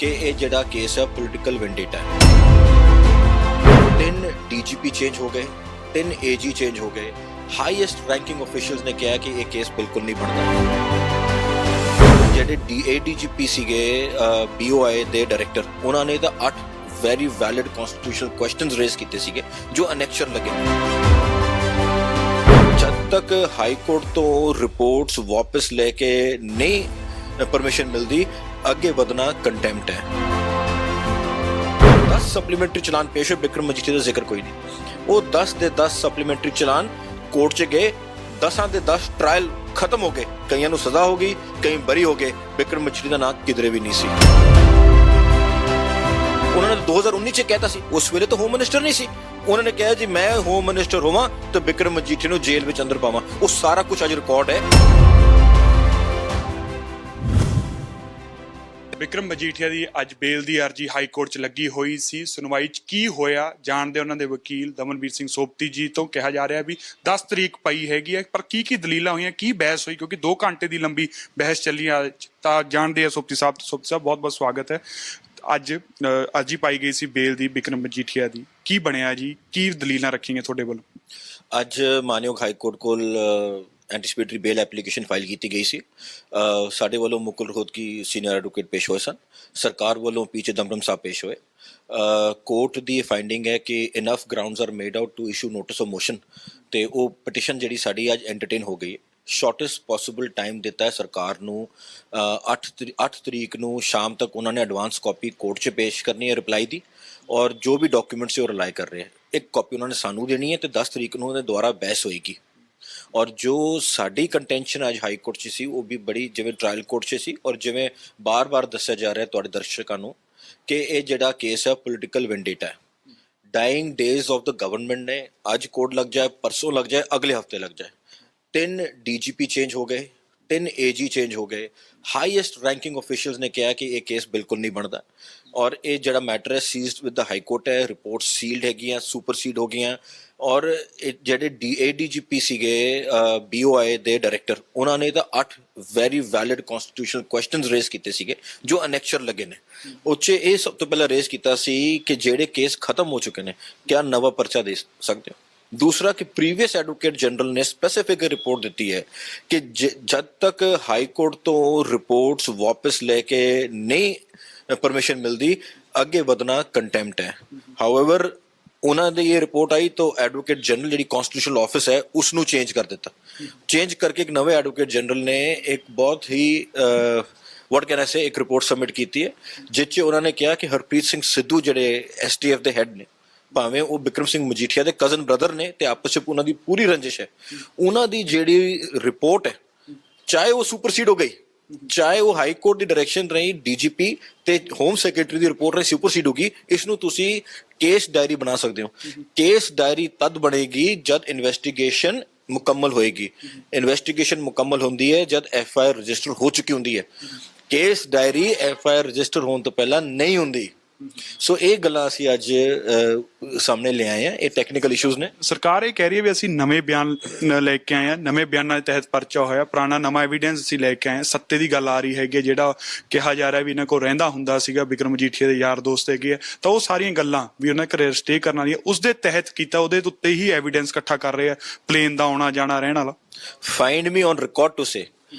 कि ये जिहड़ा केस है पोलिटिकल वेंडेटा है। 3 DGP चेंज हो गए, 3 AG चेंज हो गए, हाईएस्ट रैंकिंग ऑफिशियल्स ने कहा कि ये केस बिल्कुल नहीं बनता। ਜਿਹੜੇ ADGP ਸੀਗੇ BOI ਦੇ ਡਾਇਰੈਕਟਰ ਉਹਨਾਂ ਨੇ ਤਾਂ 8 very valid constitutional questions raise ਕੀਤੇ ਸੀਗੇ ਜੋ ਅਨੈਕਸ਼ਰ ਲੱਗੇ। ਜਦ ਤੱਕ ਹਾਈ ਕੋਰਟ ਤੋਂ ਰਿਪੋਰਟਸ ਵਾਪਸ ਲੈ ਕੇ ਨਹੀਂ ਪਰਮਿਸ਼ਨ ਮਿਲਦੀ ਅੱਗੇ ਵਧਣਾ ਕੰਟੈਂਪਟ ਹੈ। 10 ਸਪਲੀਮੈਂਟਰੀ ਚਲਾਨ ਪੇਸ਼ ਹੋਏ, ਬਿਕਰਮ ਮਜੀਠੀਆ ਦਾ ਜ਼ਿਕਰ ਕੋਈ ਨਹੀਂ। ਉਹ 10 ਦੇ 10 ਸਪਲੀਮੈਂਟਰੀ ਚਲਾਨ ਕੋਰਟ 'ਚ ਗਏ, 10 ਦੇ 10 ਟ੍ਰਾਇਲ ਖਤਮ ਹੋ ਗਏ, ਕਈਆਂ ਨੂੰ ਸਜ਼ਾ ਹੋ ਗਈ, ਕਈ ਬਰੀ ਹੋ ਗਏ। ਬਿਕਰਮ ਮਜੀਠੀਆ ਦਾ ਨਾਂ ਕਿਧਰੇ ਵੀ ਨਹੀਂ ਸੀ। ਉਹਨਾਂ ਨੇ 2019 ਚ ਕਹਿਤਾ ਸੀ, ਉਸ ਵੇਲੇ ਤਾਂ ਹੋਮ ਮਿਨਿਸਟਰ ਨਹੀਂ ਸੀ। ਉਹਨਾਂ ਨੇ ਕਿਹਾ ਜੀ ਮੈਂ ਹੋਮ ਮਿਨਿਸਟਰ ਹੋਵਾਂ ਤਾਂ ਬਿਕਰਮ ਮਜੀਠੀਆ ਨੂੰ ਜੇਲ੍ਹ ਵਿੱਚ ਅੰਦਰ ਪਾਵਾਂ। ਉਹ ਸਾਰਾ ਕੁਝ ਅੱਜ ਰਿਕਾਰਡ ਹੈ। ਬਿਕਰਮ ਮਜੀਠੀਆ ਦੀ ਅੱਜ ਬੇਲ ਦੀ ਅਰਜੀ ਹਾਈ ਕੋਰਟ 'ਚ ਲੱਗੀ ਹੋਈ ਸੀ। ਸੁਣਵਾਈ 'ਚ ਕੀ ਹੋਇਆ ਜਾਣਦੇ ਉਹਨਾਂ ਦੇ ਵਕੀਲ ਦਮਨਵੀਰ ਸਿੰਘ ਸੋਪਤੀ ਜੀ ਤੋਂ। ਕਿਹਾ ਜਾ ਰਿਹਾ ਵੀ 10 ਤਰੀਕ ਪਈ ਹੈਗੀ ਹੈ, ਪਰ ਕੀ ਦਲੀਲਾਂ ਹੋਈਆਂ, ਕੀ ਬਹਿਸ ਹੋਈ, ਕਿਉਂਕਿ 2 ਘੰਟੇ ਦੀ ਲੰਬੀ ਬਹਿਸ ਚੱਲੀ ਤਾਂ ਜਾਣਦੇ ਆ ਸੋਪਤੀ ਸਾਹਿਬ। ਸੋਪਤੀ ਸਾਹਿਬ ਬਹੁਤ ਬਹੁਤ ਸਵਾਗਤ ਹੈ। ਅੱਜ ਅਰਜੀ ਪਾਈ ਗਈ ਸੀ ਬੇਲ ਦੀ ਬਿਕਰਮ ਮਜੀਠੀਆ ਦੀ, ਕੀ ਬਣਿਆ ਜੀ, ਕੀ ਦਲੀਲਾਂ ਰੱਖੀਆਂ ਤੁਹਾਡੇ ਵੱਲੋਂ? ਅੱਜ ਮਾਨਯੋਗ ਹਾਈ ਕੋਰਟ ਕੋਲ ਐਂਟੀਸਪੇਟਰੀ ਬੇਲ ਐਪਲੀਕੇਸ਼ਨ ਫਾਈਲ ਕੀਤੀ ਗਈ ਸੀ। ਸਾਡੇ ਵੱਲੋਂ ਮੁਕੁਲ ਰੋਹਤਗੀ ਸੀਨੀਅਰ ਐਡਵੋਕੇਟ ਪੇਸ਼ ਹੋਏ ਸਨ, ਸਰਕਾਰ ਵੱਲੋਂ ਪੀ ਚਿਦੰਬਰਮ ਸਾਹਿਬ ਪੇਸ਼ ਹੋਏ। ਕੋਰਟ ਦੀ ਫਾਈਂਡਿੰਗ ਹੈ ਕਿ enough grounds are made out to issue notice of motion, ਤੇ ਉਹ ਪਟੀਸ਼ਨ ਜਿਹੜੀ ਸਾਡੀ ਅੱਜ ਐਂਟਰਟੇਨ ਹੋ ਗਈ ਹੈ। ਸ਼ਾਰਟੈਸਟ ਪੋਸੀਬਲ ਟਾਈਮ ਦਿੱਤਾ ਹੈ ਸਰਕਾਰ ਨੂੰ। 8 ਤਰੀਕ ਨੂੰ ਸ਼ਾਮ ਤੱਕ ਉਹਨਾਂ ਨੇ ਐਡਵਾਂਸ ਕਾਪੀ ਕੋਰਟ 'ਚ ਪੇਸ਼ ਕਰਨੀ ਹੈ ਰਿਪਲਾਈ ਦੀ, ਔਰ ਜੋ ਵੀ ਡਾਕੂਮੈਂਟਸ ਉਹ ਰਿਲਾਈ ਕਰ ਰਹੇ ਹੈ ਇੱਕ ਕਾਪੀ ਉਹਨਾਂ ਨੇ ਸਾਨੂੰ ਦੇਣੀ ਹੈ, ਤੇ 10 ਤਰੀਕ ਨੂੰ ਉਹਨੇ ਦੁਬਾਰਾ ਬਹਿਸ ਹੋਏਗੀ। ਔਰ ਜੋ ਸਾਡੀ ਕੰਟੈਂਸ਼ਨ ਅੱਜ ਹਾਈ ਕੋਰਟ 'ਚ ਸੀ ਉਹ ਵੀ ਬੜੀ ਜਿਵੇਂ ਟ੍ਰਾਇਲ ਕੋਰਟ 'ਚ ਸੀ, ਔਰ ਜਿਵੇਂ ਬਾਰ-ਬਾਰ ਦੱਸਿਆ ਜਾ ਰਿਹਾ ਤੁਹਾਡੇ ਦਰਸ਼ਕਾਂ ਨੂੰ ਕਿ ਇਹ ਜਿਹੜਾ ਕੇਸ ਹੈ ਪੋਲੀਟੀਕਲ ਵੈਂਡੇਟਾ ਹੈ। Dying days of the government ਨੇ ਅੱਜ ਕੋਰਟ ਲੱਗ ਜਾਏ, ਪਰਸੋਂ ਲੱਗ ਜਾਏ, ਅਗਲੇ ਹਫਤੇ ਲੱਗ ਜਾਏ। 3 DGP ਚੇਂਜ ਹੋ ਗਏ, 3 AG ਚੇਂਜ ਹੋ ਗਏ, ਹਾਈਐਸਟ ਰੈਂਕਿੰਗ ਆਫੀਸ਼ੀਅਲਸ ਨੇ ਕਿਹਾ ਕਿ ਇਹ ਕੇਸ ਬਿਲਕੁਲ ਨਹੀਂ ਬਣਦਾ। ਔਰ ਇਹ ਜਿਹੜਾ ਮੈਟਰ ਹੈ ਸੀਜ਼ਡ ਵਿਦ ਦ ਹਾਈ ਕੋਰਟ ਹੈ, ਰਿਪੋਰਟ ਸੀਲਡ ਹੈਗੀਆਂ, ਸੁਪਰਸੀਡ ਹੋ ਗਈਆਂ। ਔਰ ਜਿਹੜੇ ADGP ਸੀਗੇ BOI ਦੇ ਡਾਇਰੈਕਟਰ ਉਹਨਾਂ ਨੇ ਤਾਂ 8 very valid constitutional questions raise ਕੀਤੇ ਸੀਗੇ ਜੋ ਅਨੈਕਸ਼ਰ ਲੱਗੇ ਨੇ। ਉਹ 'ਚ ਇਹ ਸਭ ਤੋਂ ਪਹਿਲਾਂ ਰੇਜ਼ ਕੀਤਾ ਸੀ ਕਿ ਜਿਹੜੇ ਕੇਸ ਖਤਮ ਹੋ ਚੁੱਕੇ ਨੇ ਕਿਆ ਨਵਾਂ ਪਰਚਾ ਦੇ ਸਕਦੇ ਹੋ। दूसरा कि प्रीवियस एडवोकेट जनरल ने स्पेसिफिक रिपोर्ट दी है कि जब तक हाई कोर्ट तो रिपोर्ट्स वापस लेके नहीं परमिशन मिलती अगे ਵਧਣਾ कंटेम्प्ट है। हाउएवर ਉਹਨਾਂ ਦੀ ਇਹ ਰਿਪੋर्ट आई तो एडवोकेट जनरल ਜਿਹੜੀ कॉन्स्टिट्यूशनल ऑफिस है उसनू चेंज कर दिता। चेंज करके एक नवे एडवोकेट जनरल ने एक बहुत ही व्हाट कैन आई से एक रिपोर्ट सबमिट की है जिस 'ਚ ਉਹਨਾਂ ਨੇ ਕਿਹਾ ਕਿ ਹਰਪ੍ਰੀਤ ਸਿੰਘ ਸਿੱਧੂ ਜਿਹੜੇ STF ਦੇ ਹੈਡ ਨੇ, ਭਾਵੇਂ ਉਹ ਬਿਕਰਮ ਸਿੰਘ ਮਜੀਠੀਆ ਦੇ ਕਜ਼ਨ ਬ੍ਰਦਰ ਨੇ ਤੇ ਆਪਸ ਵਿੱਚ ਉਹਨਾਂ ਦੀ ਪੂਰੀ ਰੰਜਿਸ਼ ਹੈ, ਉਹਨਾਂ ਦੀ ਜਿਹੜੀ ਰਿਪੋਰਟ ਹੈ ਚਾਹੇ ਉਹ ਸੁਪਰਸੀਡ ਹੋ ਗਈ, ਚਾਹੇ ਉਹ ਹਾਈ ਕੋਰਟ ਦੀ ਡਾਇਰੈਕਸ਼ਨ ਰਹੀ, DGP ਤੇ ਹੋਮ ਸੈਕਟਰੀ ਦੀ ਰਿਪੋਰਟ ਰਹੀ ਸੁਪਰਸੀਡ ਹੋ ਗਈ। ਇਸ ਨੂੰ ਤੁਸੀਂ ਕੇਸ ਡਾਇਰੀ ਬਣਾ ਸਕਦੇ ਹੋ। ਕੇਸ ਡਾਇਰੀ ਤਦ ਬਣੇਗੀ ਜਦ ਇਨਵੈਸਟੀਗੇਸ਼ਨ ਮੁਕੰਮਲ ਹੋਏਗੀ। ਇਨਵੈਸਟੀਗੇਸ਼ਨ ਮੁਕੰਮਲ ਹੁੰਦੀ ਹੈ ਜਦ FIR ਰਜਿਸਟਰ ਹੋ ਚੁੱਕੀ ਹੁੰਦੀ ਹੈ। ਕੇਸ ਡਾਇਰੀ FIR ਰਜਿਸਟਰ ਹੋਣ ਤੋਂ ਪਹਿਲਾਂ ਨਹੀਂ ਹੁੰਦੀ। ਸੋ ਇਹ ਗੱਲਾਂ ਅਸੀਂ ਅੱਜ ਸਾਹਮਣੇ ਲੈ ਆਏ ਹਾਂ। ਇਹ ਟੈਕਨੀਕਲ ਇਸ਼ੂਜ਼ ਨੇ। ਸਰਕਾਰ ਇਹ ਕਹਿ ਰਹੀ ਹੈ ਵੀ ਅਸੀਂ ਨਵੇਂ ਬਿਆਨ ਲੈ ਕੇ ਆਏ ਹਾਂ, ਨਵੇਂ ਬਿਆਨਾਂ ਦੇ ਤਹਿਤ ਪਰਚਾ ਹੋਇਆ, ਪੁਰਾਣਾ ਨਵਾਂ ਐਵੀਡੈਂਸ ਅਸੀਂ ਲੈ ਕੇ ਆਏ ਹਾਂ। ਸੱਤੇ ਦੀ ਗੱਲ ਆ ਰਹੀ ਹੈਗੀ, ਜਿਹੜਾ ਕਿਹਾ ਜਾ ਰਿਹਾ ਵੀ ਇਹਨਾਂ ਕੋਲ ਰਹਿੰਦਾ ਹੁੰਦਾ ਸੀਗਾ, ਬਿਕਰਮ ਮਜੀਠੀਆ ਦੇ ਯਾਰ ਦੋਸਤ ਹੈਗੇ ਆ, ਤਾਂ ਉਹ ਸਾਰੀਆਂ ਗੱਲਾਂ ਵੀ ਉਹਨਾਂ ਘਰੇ ਸਟੇ ਕਰਨ ਵਾਲੀਆਂ ਉਸ ਦੇ ਤਹਿਤ ਕੀਤਾ, ਉਹਦੇ ਉੱਤੇ ਹੀ ਐਵੀਡੈਂਸ ਇਕੱਠਾ ਕਰ ਰਹੇ ਆ, ਪਲੇਨ ਦਾ ਆਉਣਾ ਜਾਣਾ ਰਹਿਣ ਵਾਲਾ। Find me on record to say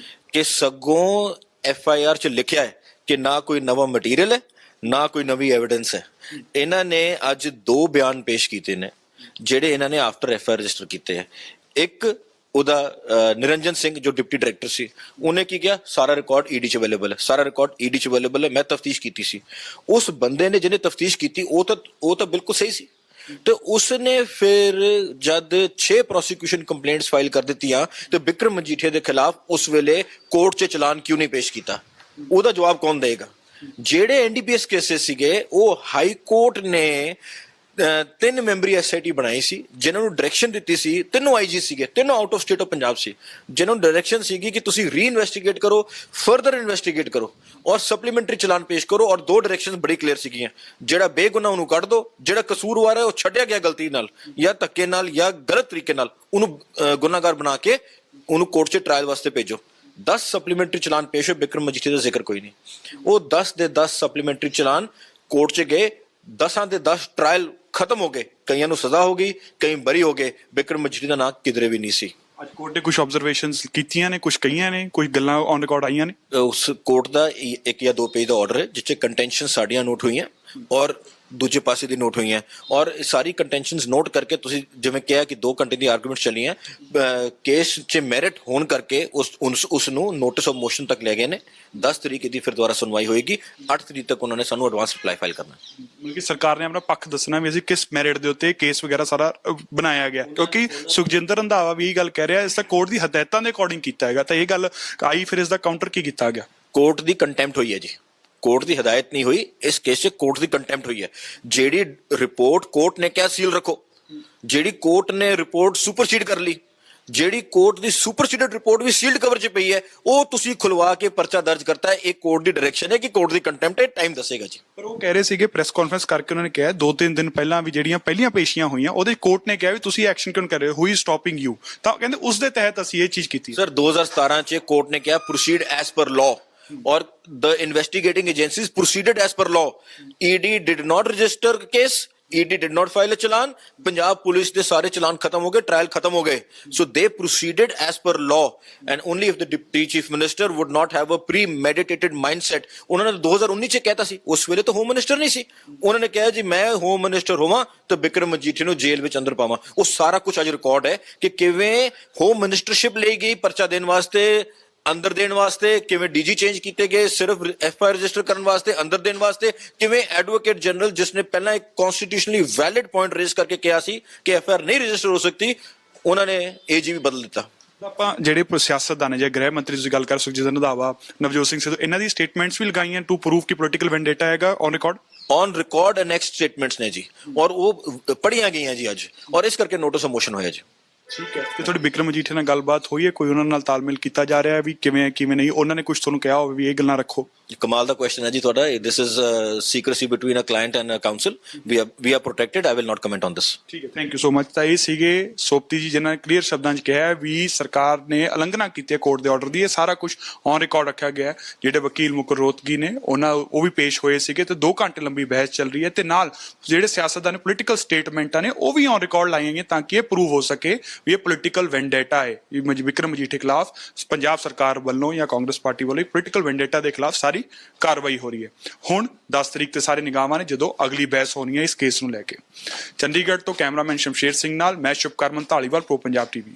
ਕਿ ਸਗੋਂ FIR 'ਚ ਲਿਖਿਆ ਹੈ ਕਿ ਨਾ ਕੋਈ ਨਵਾਂ ਮਟੀਰੀਅਲ ਹੈ ਨਾ ਕੋਈ ਨਵੀਂ ਐਵੀਡੈਂਸ ਹੈ। ਇਹਨਾਂ ਨੇ ਅੱਜ 2 ਬਿਆਨ ਪੇਸ਼ ਕੀਤੇ ਨੇ ਜਿਹੜੇ ਇਹਨਾਂ ਨੇ ਆਫਟਰ FIR ਰਜਿਸਟਰ ਕੀਤੇ ਹੈ। ਇੱਕ ਉਹਦਾ ਨਿਰੰਜਨ ਸਿੰਘ ਜੋ ਡਿਪਟੀ ਡਾਇਰੈਕਟਰ ਸੀ, ਉਹਨੇ ਕੀ ਕਿਹਾ, ਸਾਰਾ ਰਿਕਾਰਡ ED 'ਚ ਅਵੇਲੇਬਲ ਹੈ, ਸਾਰਾ ਰਿਕਾਰਡ ED 'ਚ ਅਵੇਲੇਬਲ ਹੈ, ਮੈਂ ਤਫਤੀਸ਼ ਕੀਤੀ ਸੀ। ਉਸ ਬੰਦੇ ਨੇ ਜਿਹਨੇ ਤਫਤੀਸ਼ ਕੀਤੀ ਉਹ ਤਾਂ ਬਿਲਕੁਲ ਸਹੀ ਸੀ। ਤੇ ਉਸਨੇ ਫਿਰ ਜਦ 6 ਪ੍ਰੋਸੀਕਿਊਸ਼ਨ ਕੰਪਲੇਂਟਸ ਫਾਈਲ ਕਰ ਦਿੱਤੀਆਂ ਤੇ ਬਿਕਰਮ ਮਜੀਠੀਆ ਦੇ ਖਿਲਾਫ ਉਸ ਵੇਲੇ ਕੋਰਟ 'ਚ ਚਲਾਨ ਕਿਉਂ ਨਹੀਂ ਪੇਸ਼ ਕੀਤਾ? ਉਹਦਾ ਜਵਾਬ ਕੌਣ ਦੇਗਾ? ਜਿਹੜੇ NDPS ਕੇਸਿਸ ਸੀਗੇ ਉਹ ਹਾਈ ਕੋਰਟ ਨੇ 3 ਮੈਂਬਰੀ SIT ਬਣਾਈ ਸੀ, ਜਿਨ੍ਹਾਂ ਨੂੰ ਡਾਇਰੈਕਸ਼ਨ ਦਿੱਤੀ ਸੀ, 3 IG ਸੀਗੇ, 3 out of state of Punjab ਸੀ, ਜਿਨ੍ਹਾਂ ਨੂੰ ਡਾਇਰੈਕਸ਼ਨ ਸੀਗੀ ਕਿ ਤੁਸੀਂ ਰੀ-ਇਨਵੈਸਟੀਗੇਟ ਕਰੋ, ਫਰਦਰ ਇਨਵੈਸਟੀਗੇਟ ਕਰੋ ਔਰ ਸਪਲੀਮੈਂਟਰੀ ਚਲਾਨ ਪੇਸ਼ ਕਰੋ। ਔਰ 2 ਡਾਇਰੈਕਸ਼ਨਸ ਬੜੀ ਕਲੀਅਰ ਸੀਗੀਆਂ, ਜਿਹੜਾ ਬੇਗੁਨਾਹ ਉਹਨੂੰ ਕੱਢ ਦੋ, ਜਿਹੜਾ ਕਸੂਰਵਾਰ ਹੈ ਉਹ ਛੱਡਿਆ ਗਿਆ ਗਲਤੀ ਨਾਲ ਜਾਂ ਧੱਕੇ ਨਾਲ ਜਾਂ ਗਲਤ ਤਰੀਕੇ ਨਾਲ ਉਹਨੂੰ ਗੁਨਾਹਗਾਰ ਬਣਾ ਕੇ ਉਹਨੂੰ ਕੋਰਟ 'ਚ ਟ੍ਰਾਇਲ ਵਾਸਤੇ ਭੇਜੋ। 10 ਸਪਲੀਮੈਂਟਰੀ ਚਲਾਨ ਪੇਸ਼ ਹੋਏ, ਬਿਕਰਮ ਮਜੀਠੀਆ ਦਾ ਜ਼ਿਕਰ ਕੋਈ ਨਹੀਂ। ਉਹ 10 ਦੇ 10 ਸਪਲੀਮੈਂਟਰੀ ਚਲਾਨ ਕੋਰਟ 'ਚ ਗਏ, 10 ਦੇ 10 ਟ੍ਰਾਇਲ ਖਤਮ ਹੋ ਗਏ, ਕਈਆਂ ਨੂੰ ਸਜ਼ਾ ਹੋ ਗਈ, ਕਈ ਬਰੀ ਹੋ ਗਏ। ਬਿਕਰਮ ਮਜੀਠੀਆ ਦਾ ਨਾਂ ਕਿਧਰੇ ਵੀ ਨਹੀਂ ਸੀ। ਅੱਜ ਕੋਰਟ ਨੇ ਕੁਝ ਆਬਜ਼ਰਵੇਸ਼ਨਸ ਕੀਤੀਆਂ ਨੇ, ਕੁਝ ਕਹੀਆਂ ਨੇ, ਕੁਝ ਗੱਲਾਂ ਔਨ ਰਿਕਾਰਡ ਆਈਆਂ ਨੇ। ਉਸ ਕੋਰਟ ਦਾ 1 ਜਾਂ 2 ਪੇਜ ਦਾ ਆਰਡਰ ਹੈ ਜਿਸ 'ਚ ਕੰਟੈਂਸ਼ਨ ਸਾਡੀਆਂ ਨੋਟ ਹੋਈਆਂ ਔਰ ਦੂਜੇ ਪਾਸੇ ਦੀ ਨੋਟ ਹੋਈਆਂ, ਔਰ ਇਹ ਸਾਰੀ ਕੰਟੈਂਸ਼ਨਸ ਨੋਟ ਕਰਕੇ ਤੁਸੀਂ ਜਿਵੇਂ ਕਿਹਾ ਕਿ 2 ਘੰਟੇ ਦੀ ਆਰਗੂਮੈਂਟ ਚੱਲੀਆਂ, ਕੇਸ 'ਚ ਮੈਰਿਟ ਹੋਣ ਕਰਕੇ ਉਸ ਨੂੰ ਨੋਟਿਸ ਆਫ ਮੋਸ਼ਨ ਤੱਕ ਲੈ ਗਏ ਨੇ। 10 ਤਰੀਕ ਦੀ ਫਿਰ ਦੁਬਾਰਾ ਸੁਣਵਾਈ ਹੋਏਗੀ। 8 ਤਰੀਕ ਤੱਕ ਉਹਨਾਂ ਨੇ ਸਾਨੂੰ ਐਡਵਾਂਸ ਰਿਪਲਾਈ ਫਾਈਲ ਕਰਨਾ। ਮਤਲਬ ਕਿ ਸਰਕਾਰ ਨੇ ਆਪਣਾ ਪੱਖ ਦੱਸਣਾ ਵੀ ਅਸੀਂ ਕਿਸ ਮੈਰਿਟ ਦੇ ਉੱਤੇ ਕੇਸ ਵਗੈਰਾ ਸਾਰਾ ਬਣਾਇਆ ਗਿਆ, ਕਿਉਂਕਿ ਸੁਖਜਿੰਦਰ ਰੰਧਾਵਾ ਵੀ ਇਹ ਗੱਲ ਕਹਿ ਰਿਹਾ ਇਸ ਦਾ ਕੋਰਟ ਦੀ ਹਦਾਇਤਾਂ ਦੇ ਅਕੋਰਡਿੰਗ ਕੀਤਾ ਹੈਗਾ, ਤਾਂ ਇਹ ਗੱਲ ਆਈ, ਫਿਰ ਇਸ ਦਾ ਕਾਊਂਟਰ ਕੀ ਕੀਤਾ ਗਿਆ? ਕੋਰਟ ਦੀ ਕੰਟੈਂਪਟ ਹੋਈ ਹੈ ਜੀ, ਕੋਰਟ ਦੀ ਹਦਾਇਤ ਨਹੀਂ ਹੋਈ ਇਸ ਕੇਸ 'ਚ, ਕੋਰਟ ਦੀ ਕੰਟੈਂਪਟ ਹੋਈ ਹੈ। ਜਿਹੜੀ ਰਿਪੋਰਟ ਕੋਰਟ ਨੇ ਕਿਹਾ ਸੀਲ ਰੱਖੋ, ਜਿਹੜੀ ਕੋਰਟ ਨੇ ਰਿਪੋਰਟ ਸੁਪਰਸੀਡ ਕਰ ਲਈ, ਜਿਹੜੀ ਕੋਰਟ ਦੀ ਸੁਪਰਸੀਡਡ ਰਿਪੋਰਟ ਵੀ ਸੀਲਡ ਕਵਰ 'ਚ ਪਈ ਹੈ, ਉਹ ਤੁਸੀਂ ਖੁਲਵਾ ਕੇ ਪਰਚਾ ਦਰਜ ਕਰਤਾ ਹੈ। ਇਹ ਕੋਰਟ ਦੀ ਡਾਇਰੈਕਸ਼ਨ ਹੈ ਕਿ ਕੋਰਟ ਦੀ ਕੰਟੈਂਪਟ ਹੈ, ਟਾਈਮ ਦੱਸੇਗਾ ਜੀ। ਪਰ ਉਹ ਕਹਿ ਰਹੇ ਸੀਗੇ ਪ੍ਰੈਸ ਕਾਨਫਰੰਸ ਕਰਕੇ, ਉਹਨਾਂ ਨੇ ਕਿਹਾ 2-3 ਦਿਨ ਪਹਿਲਾਂ ਵੀ ਜਿਹੜੀਆਂ ਪਹਿਲੀਆਂ ਪੇਸ਼ੀਆਂ ਹੋਈਆਂ ਉਹਦੇ ਕੋਰਟ ਨੇ ਕਿਹਾ ਵੀ ਤੁਸੀਂ ਐਕਸ਼ਨ ਕਿਉਂ ਕਰ ਰਹੇ ਹੋ, ਹੂ ਇਜ਼ ਸਟਾਪਿੰਗ ਯੂ, ਤਾਂ ਕਹਿੰਦੇ ਉਸ ਦੇ ਤਹਿਤ ਅਸੀਂ ਇਹ ਚੀਜ਼ ਕੀਤੀ। ਸਰ 2017 'ਚ ਕੋਰਟ ਨੇ ਕਿਹਾ proceed as per law, or the investigating agencies proceeded as per law. ED did not register case, ED did not file a challan, Punjab police ਦੇ ਸਾਰੇ ਚਲਾਨ ਖਤਮ ਹੋ ਗਏ, ਟ੍ਰਾਇਲ ਖਤਮ ਹੋ ਗਏ, so they proceeded as per law, and only if the deputy chief minister would not have a premeditated mindset। ਉਹਨਾਂ ਨੇ 2019 ਚ ਕਹਿਤਾ ਸੀ, ਉਸ ਵੇਲੇ ਤਾਂ ਹੋਮ ਮਿਨਿਸਟਰ ਨਹੀਂ ਸੀ, ਉਹਨਾਂ ਨੇ ਕਿਹਾ ਜੀ ਮੈਂ ਹੋਮ ਮਿਨਿਸਟਰ ਹੋਵਾਂ ਤਾਂ ਬਿਕਰਮ ਮਜੀਠੀਆ ਨੂੰ ਜੇਲ੍ਹ ਵਿੱਚ ਅੰਦਰ ਪਾਵਾਂ। ਉਹ ਸਾਰਾ ਕੁਝ ਅੱਜ ਰਿਕਾਰਡ ਹੈ ਕਿ ਕਿਵੇਂ ਹੋਮ ਮਿਨਿਸਟਰਸ਼ਿਪ ਲਈ ਗਈ ਪਰਚਾ ਦੇਣ ਵਾਸਤੇ, ਅੰਦਰ ਦੇਣ ਵਾਸਤੇ, ਕਿਵੇਂ ਡੀਜੀ ਚੇਂਜ ਕੀਤੇ ਗਏ ਸਿਰਫ ਐਫਆਈਆਰ ਰਜਿਸਟਰ ਕਰਨ ਵਾਸਤੇ, ਅੰਦਰ ਦੇਣ ਵਾਸਤੇ, ਕਿਵੇਂ ਐਡਵੋਕੇਟ ਜਨਰਲ ਜਿਸ ਨੇ ਪਹਿਲਾਂ ਇੱਕ ਕਨਸਟੀਟਿਊਸ਼ਨਲੀ ਵੈਲਿਡ ਪੁਆਇੰਟ ਰੇਜ਼ ਕਰਕੇ ਕਿਹਾ ਸੀ ਕਿ ਐਫਆਈਆਰ ਨਹੀਂ ਰਜਿਸਟਰ ਹੋ ਸਕਦੀ, ਉਹਨਾਂ ਨੇ ਏਜੀ ਵੀ ਬਦਲ ਦਿੱਤਾ। ਆਪਾਂ ਜਿਹੜੇ ਸਿਆਸਤਦਾਨ ਜੇ ਗ੍ਰਹਿ ਮੰਤਰੀ ਦੀ ਗੱਲ ਕਰ, ਸੁਖਜਿੰਦਰ ਰੰਧਾਵਾ, ਨਵਜੋਤ ਸਿੰਘ ਸਿੱਧੂ, ਇਹਨਾਂ ਦੀ ਸਟੇਟਮੈਂਟਸ ਵੀ ਲਗਾਈਆਂ ਟੂ ਪ੍ਰੂਵ ਕਿ ਪੋਲੀਟੀਕਲ ਵੈਂਡੇਟਾ ਹੈਗਾ on record. On record and next statements ਨੇ ਜੀ, ਔਰ ਉਹ ਪੜ੍ਹੀਆਂ ਗਈਆਂ ਜੀ ਅੱਜ, ਔਰ ਇਸ ਕਰਕੇ ਨੋਟਿਸ ਆਫ ਮੋਸ਼ਨ ਹੋਇਆ ਜੀ। ਠੀਕ ਹੈ, ਤੇ ਤੁਹਾਡੀ ਬਿਕਰਮ ਮਜੀਠੀਆ ਨਾਲ ਗੱਲਬਾਤ ਹੋਈ ਹੈ, ਕੋਈ ਉਹਨਾਂ ਨਾਲ ਤਾਲਮੇਲ ਕੀਤਾ ਜਾ ਰਿਹਾ ਹੈ ਵੀ ਕਿਵੇਂ ਕਿਵੇਂ ਨਹੀਂ, ਉਹਨਾਂ ਨੇ ਕੁਝ ਤੁਹਾਨੂੰ ਕਿਹਾ ਹੋਵੇ ਵੀ ਇਹ ਗੱਲਾਂ ਰੱਖੋ? ਕਮਾਲ ਦਾ ਕੁਐਸਚਨ ਹੈ ਜੀ ਤੁਹਾਡਾ। This is secrecy between a client and a counsel, we are protected, I will not comment on this. ਠੀਕ ਹੈ, ਥੈਂਕ ਯੂ ਸੋ ਮਚ। ਤਾਂ ਇਹ ਸੀਗੇ ਸੋਪਤੀ ਜੀ ਜਿਨ੍ਹਾਂ ਨੇ ਕਲੀਅਰ ਸ਼ਬਦਾਂ 'ਚ ਕਿਹਾ ਵੀ ਸਰਕਾਰ ਨੇ ਉਲੰਘਣਾ ਕੀਤੀ ਹੈ ਕੋਰਟ ਦੇ ਆਰਡਰ ਦੀ। ਇਹ ਸਾਰਾ ਕੁਝ ਔਨ ਰਿਕਾਰਡ ਰੱਖਿਆ ਗਿਆ। ਜਿਹੜੇ ਵਕੀਲ ਮੁਕੁਲ ਰੋਹਤਗੀ ਨੇ ਉਹ ਵੀ ਪੇਸ਼ ਹੋਏ ਸੀਗੇ ਤੇ 2 ਘੰਟੇ ਲੰਬੀ ਬਹਿਸ ਚੱਲ ਰਹੀ ਹੈ, ਤੇ ਨਾਲ ਜਿਹੜੇ ਸਿਆਸਤਦਾਨ ਨੇ ਪੋਲੀਟੀਕਲ ਸਟੇਟਮੈਂਟਾਂ ਨੇ ਉਹ ਵੀ ਔਨ ਰਿਕਾਰਡ ਲਾਈਆਂ ਗਈਆਂ ਤਾਂ ਕਿ ਇਹ ਪ੍ਰੂਵ ਹੋ ਸਕੇ ਵੀ ਇਹ ਪੋਲੀਟੀਕਲ ਵੈਂਡੇਟਾ ਹੈ। ਬਿਕਰਮ ਮਜੀਠੀਆ ਖਿਲਾਫ ਪੰਜਾਬ ਸਰਕਾਰ ਵੱਲੋਂ ਜਾਂ ਕਾਂਗਰਸ ਪਾਰਟੀ ਵੱਲੋਂ ਪੋਲੀਟੀਕਲ ਵੈਂਡੇਟਾ ਦੇ ਖਿਲਾਫ ਸਾਰੀ ਕਾਰਵਾਈ ਹੋ ਰਹੀ ਹੈ। ਹੁਣ 10 ਤਰੀਕ ਤੇ ਸਾਰੇ ਨਿਗਾਹਾਂ ਨੇ ਜਦੋਂ ਅਗਲੀ ਬਹਿਸ ਹੋਣੀ ਹੈ ਇਸ ਕੇਸ ਨੂੰ ਲੈ ਕੇ। ਚੰਡੀਗੜ੍ਹ ਤੋਂ ਕੈਮਰਾਮੈਨ ਸ਼ਮਸ਼ੇਰ ਸਿੰਘ ਨਾਲ ਮੈਂ ਸ਼ੁਭਕਰਮਨ ਧਾਲੀਵਾਲ, ਪ੍ਰੋ ਪੰਜਾਬ ਟੀਵੀ।